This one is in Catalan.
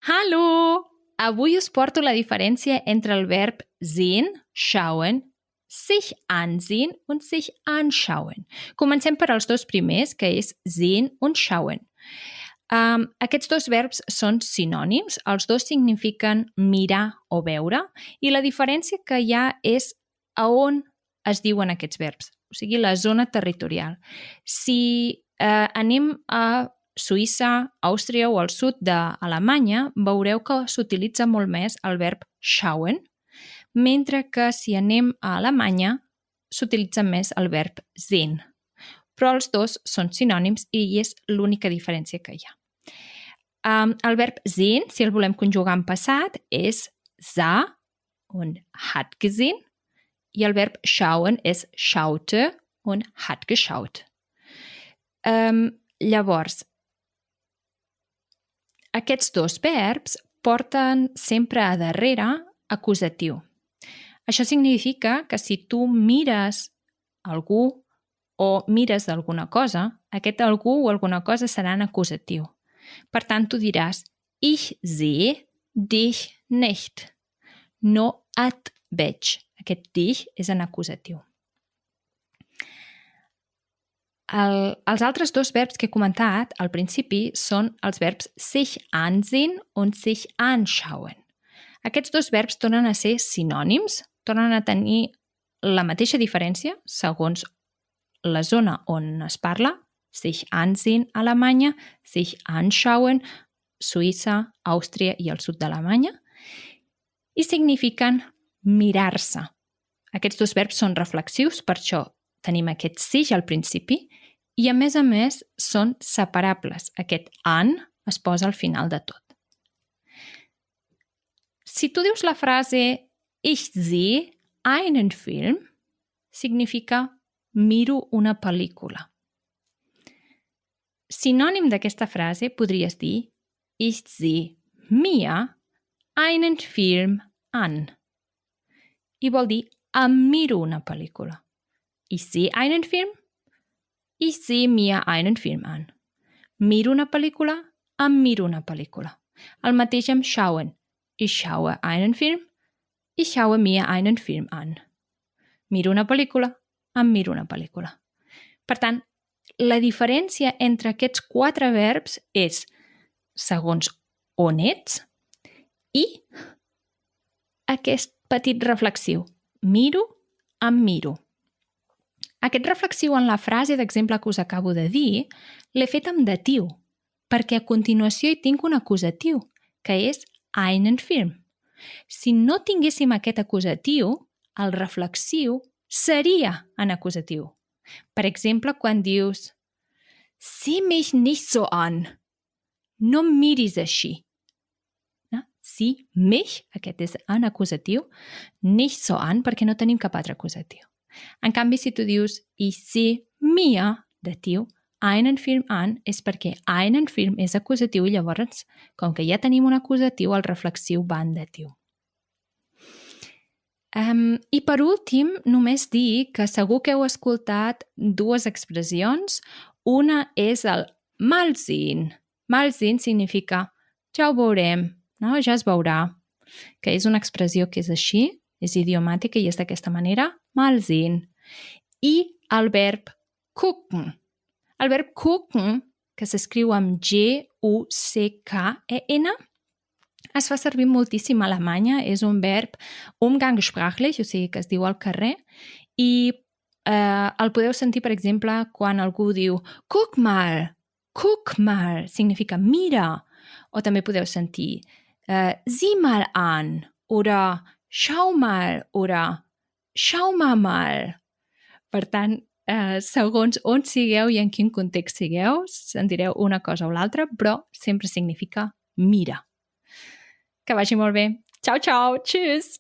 Hallo! Avui us porto la diferència entre el verb sehen, schauen, sich ansehen und sich anschauen. Comencem per als dos primers, que és sehen und schauen. Aquests dos verbs són sinònims, els dos signifiquen mirar o veure, i la diferència que hi ha és a on es diuen aquests verbs, o sigui, la zona territorial. Si anem a Suïssa, Àustria o al sud d'Alemanya, veureu que s'utilitza molt més el verb schauen, mentre que si anem a Alemanya s'utilitza més el verb sehen. Però els dos són sinònims i és l'única diferència que hi ha. El verb sehen, si el volem conjugar en passat, és sah und hat gesehen, i el verb schauen és schaute und hat geschaut. Llavors, aquests dos verbs porten sempre a darrere acusatiu. Això significa que si tu mires algú o mires alguna cosa, aquest algú o alguna cosa serà en acusatiu. Per tant, tu diràs ich sehe dich nicht. No et veig. Aquest dich és en acusatiu. Els altres dos verbs que he comentat al principi són els verbs sich ansehen und sich anschauen. Aquests dos verbs tornen a ser sinònims, tornen a tenir la mateixa diferència segons la zona on es parla, sich ansehen Alemanya, sich anschauen Suïssa, Àustria i el sud d'Alemanya, i signifiquen mirar-se. Aquests dos verbs són reflexius, per això tenim aquest sich al principi, i a més són separables. Aquest an es posa al final de tot. Si tu dius la frase ich sehe einen Film, significa miro una pel·lícula. Sinònim d'aquesta frase podries dir ich sehe mir einen Film an. I vol dir em miro una pel·lícula. Ich sehe einen Film, ich sehe mir einen Film an. Miro una pel·lícula, em miro una pel·lícula. El mateix amb schauen. Ich schaue einen Film, ich schaue mir einen Film an. Miro una pel·lícula, em miro una pel·lícula. Per tant, la diferència entre aquests quatre verbs és segons on ets i aquest petit reflexiu. Miro, em miro. Aquest reflexiu en la frase d'exemple que us acabo de dir l'he fet amb datiu, perquè a continuació hi tinc un acusatiu, que és einen Film. Si no tinguéssim aquest acusatiu, el reflexiu seria en acusatiu. Per exemple, quan dius sieh mich nicht so an. No em miris així. Sieh mich, aquest és en acusatiu, nicht so an, perquè no tenim cap altre acusatiu. En canvi, si tu dius ich sehe mir, datiu, einen Film an, és perquè einen Film és acusatiu i llavors, com que ja tenim un acusatiu, el reflexiu va en datiu. I per últim, només dir que segur que heu escoltat dues expressions. Una és el mal sehen. Mal sehen significa ja ho veurem, no? Ja es veurà, que és una expressió que és així, és idiomàtica i és d'aquesta manera, mal sehen. I el verb gucken. El verb gucken, que s'escriu amb G-U-C-K-E-N, es fa servir moltíssim a Alemanya, és un verb umgangssprachlich, o sigui que es diu al carrer, i el podeu sentir, per exemple, quan algú diu guck mal, significa mira, o també podeu sentir sieh mal an, oder schau mal, oder schau mal. Per tant, segons on sigueu i en quin context sigueu, sentireu una cosa o l'altra, però sempre significa mira. Que vagi molt bé. Ciao, ciao. Tschüss.